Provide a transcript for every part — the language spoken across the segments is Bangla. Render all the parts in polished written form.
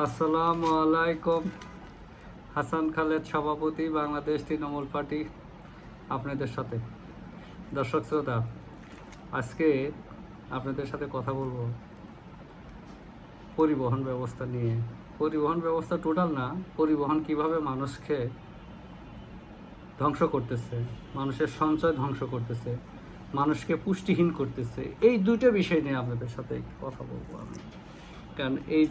আসসালামু আলাইকুম। হাসান খালেদ, সভাপতি, বাংলাদেশ তৃণমূল পার্টি, আপনাদের সাথে। দর্শক শ্রোতা, আজকে আপনাদের সাথে কথা বলবো পরিবহন ব্যবস্থা নিয়ে। পরিবহন ব্যবস্থা টোটাল না, পরিবহন কিভাবে মানুষকে ধ্বংস করতেছে, মানুষের সঞ্চয় ধ্বংস করতেছে, মানুষকে পুষ্টিহীন করতেছে। এই দুইটা বিষয় নিয়ে আপনাদের সাথে কথা বলবো আমি। কারণ এই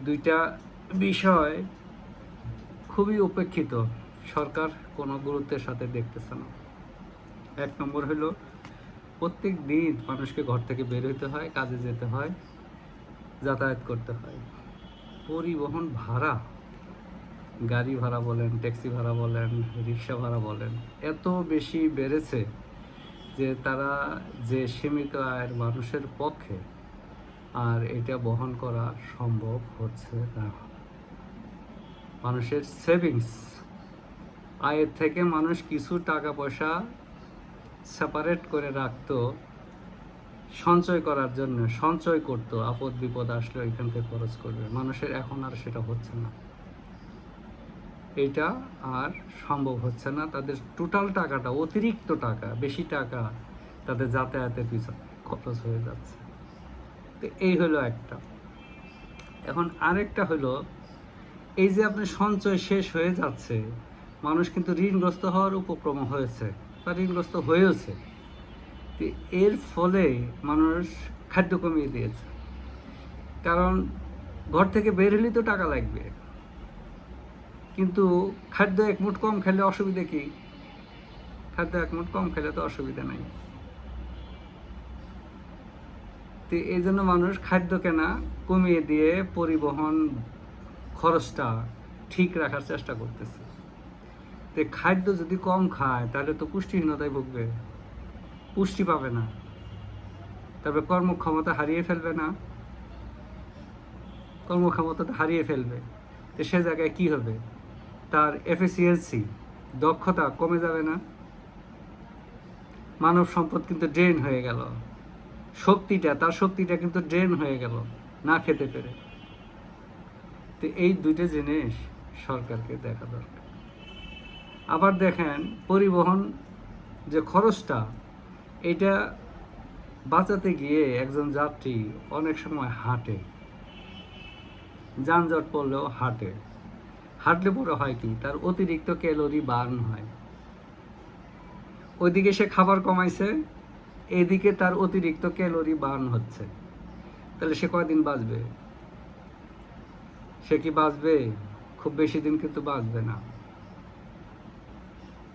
দুইটা বিষয় খুবই উপেক্ষিত, সরকার কোনো গুরুত্বের সাথে দেখতেছে না। এক নম্বর হলো, প্রত্যেক দিন মানুষকে ঘর থেকে বের হইতে হয়, কাজে যেতে হয়, যাতায়াত করতে হয়। পরিবহন ভাড়া, গাড়ি ভাড়া বলেন, ট্যাক্সি ভাড়া বলেন, রিক্সা ভাড়া বলেন, এত বেশি বেড়েছে যে তারা যে সীমিত আয়ের মানুষের পক্ষে আর এটা বহন করা সম্ভব হচ্ছে না। মানুষের সেভিংস, আয়ের থেকে মানুষ কিছু টাকা পয়সা সেপারেট করে রাখতো, সঞ্চয় করার জন্য সঞ্চয় করতো, আপদ বিপদ আসলে ওইখান থেকে খরচ করবে। মানুষের এখন আর সেটা হচ্ছে না, এটা আর সম্ভব হচ্ছে না। তাদের টোটাল টাকাটা, অতিরিক্ত টাকা, বেশি টাকা তাদের যাতায়াতের পিছনে খরচ হয়ে যাচ্ছে। তো এই হলো একটা। এখন আরেকটা হলো, এই যে আপনার সঞ্চয় শেষ হয়ে যাচ্ছে, মানুষ কিন্তু ঋণগ্রস্ত হওয়ার উপক্রম হয়েছে বা ঋণগ্রস্ত হয়েওছে। তো এর ফলে মানুষ খাদ্য কমিয়ে দিয়েছে, কারণ ঘর থেকে বের হলেই তো টাকা লাগবে, কিন্তু খাদ্য এক মুঠ কম খেলে অসুবিধা কি? খাদ্য এক মুঠ কম খেলে তো অসুবিধা নাই। তো এই জন্য মানুষ খাদ্য কেনা কমিয়ে দিয়ে পরিবহন খরচটা ঠিক রাখার চেষ্টা করতেছে। তো খাদ্য যদি কম খায় তাহলে তো পুষ্টিহীনতায় ভুগবে, পুষ্টি পাবে না, তবে কর্মক্ষমতা হারিয়ে ফেলবে না, কর্মক্ষমতা হারিয়ে ফেলবে। তো সে জায়গায় কি হবে? তার এফিসিয়েন্সি, দক্ষতা কমে যাবে না? মানব সম্পদ কিন্তু ড্রেন হয়ে গেল, তার শক্তিটা কিন্তু ড্রেন হয়ে গেল না খেতে পেরে। তো এই দুইটা জিনিস সরকারকে দেখা দরকার। আবার দেখেন, পরিবহন যে খরচটা, এটা বাঁচাতে গিয়ে একজন যাত্রী অনেক সময় হাঁটে, যানজট পড়লেও হাঁটলে পরে হয় কি, তার অতিরিক্ত ক্যালোরি বার্ন হয়। ওইদিকে সে খাবার কমাইছে, এদিকে তার অতিরিক্ত ক্যালোরি বার্ন হচ্ছে। তাহলে সে কয়দিন বাঁচবে? সে কি বাঁচবে? খুব বেশি দিন কিন্তু বাঁচবে না।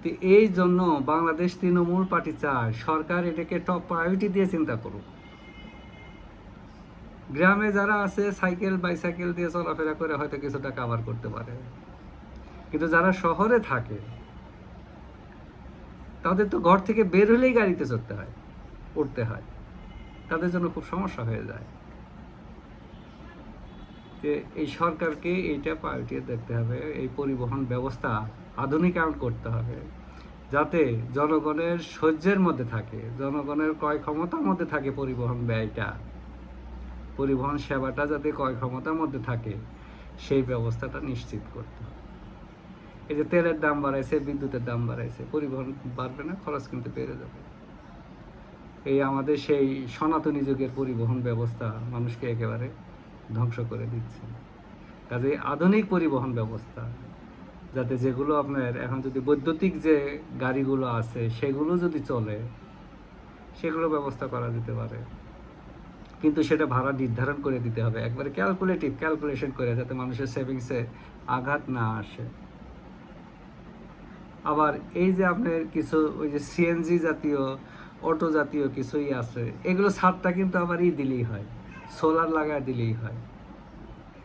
তো এই জন্য বাংলাদেশ তৃণমূল পার্টি চায় সরকার এটাকে টপ প্রায়োরিটি দিয়ে চিন্তা করুক। গ্রামে যারা আছে সাইকেল বাইসাইকেল দিয়ে চলাফেরা করে হয়তো কিছুটা কাভার করতে পারে, কিন্তু যারা শহরে থাকে তাদের তো ঘর থেকে বের হলেই গাড়িতে উঠতে হয়, তাদের জন্য খুব সমস্যা হয়ে যায়। যে এই সরকারকে এইটা প্রায়োরিটি দেখতে হবে, এই পরিবহন ব্যবস্থা আধুনিকায়ন করতে হবে, যাতে জনগণের সহ্যের মধ্যে থাকে, জনগণের ক্রয় ক্ষমতার মধ্যে থাকে পরিবহন ব্যয়টা, পরিবহন সেবাটা যাতে ক্রয় ক্ষমতার মধ্যে থাকে, সেই ব্যবস্থাটা নিশ্চিত করতে হবে। এই যে তেলের দাম বাড়াইছে, বিদ্যুতের দাম বাড়াইছে, পরিবহন বাড়বে না, খরচ কিন্তু বেড়ে যাবে। এই আমাদের সেই সনাতনী যুগের পরিবহন ব্যবস্থা মানুষকে একেবারে ধ্বংস করে দিচ্ছে। কাজে আধুনিক পরিবহন ব্যবস্থা, যাতে যেগুলো আপনার এখন যদি বৈদ্যুতিক যে গাড়িগুলো আছে সেগুলো যদি চলে, সেগুলো ব্যবস্থা করা যেতে পারে, কিন্তু সেটা ভাড়া নির্ধারণ করে দিতে হবে, একবারে ক্যালকুলেশন করে, যাতে মানুষের সেভিংসে আঘাত না আসে। আবার এই যে আপনার কিছু ওই যে সিএনজি জাতীয়, অটো জাতীয় কিছুই আছে, এগুলো ছাদটা কিন্তু আবার দিলেই হয়, সোলার লাগায় দিলেই হয়।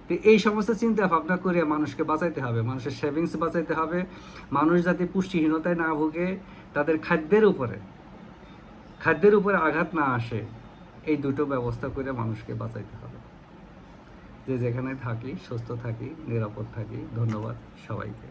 তো এই সমস্ত চিন্তা ভাবনা করে মানুষকে বাঁচাইতে হবে, মানুষের সেভিংস বাঁচাইতে হবে, মানুষ যাতে পুষ্টিহীনতায় না ভুগে, তাদের খাদ্যের উপরে আঘাত না আসে, এই দুটো ব্যবস্থা করে মানুষকে বাঁচাইতে হবে। যে যেখানে থাকি সুস্থ থাকি, নিরাপদ থাকি। ধন্যবাদ সবাইকে।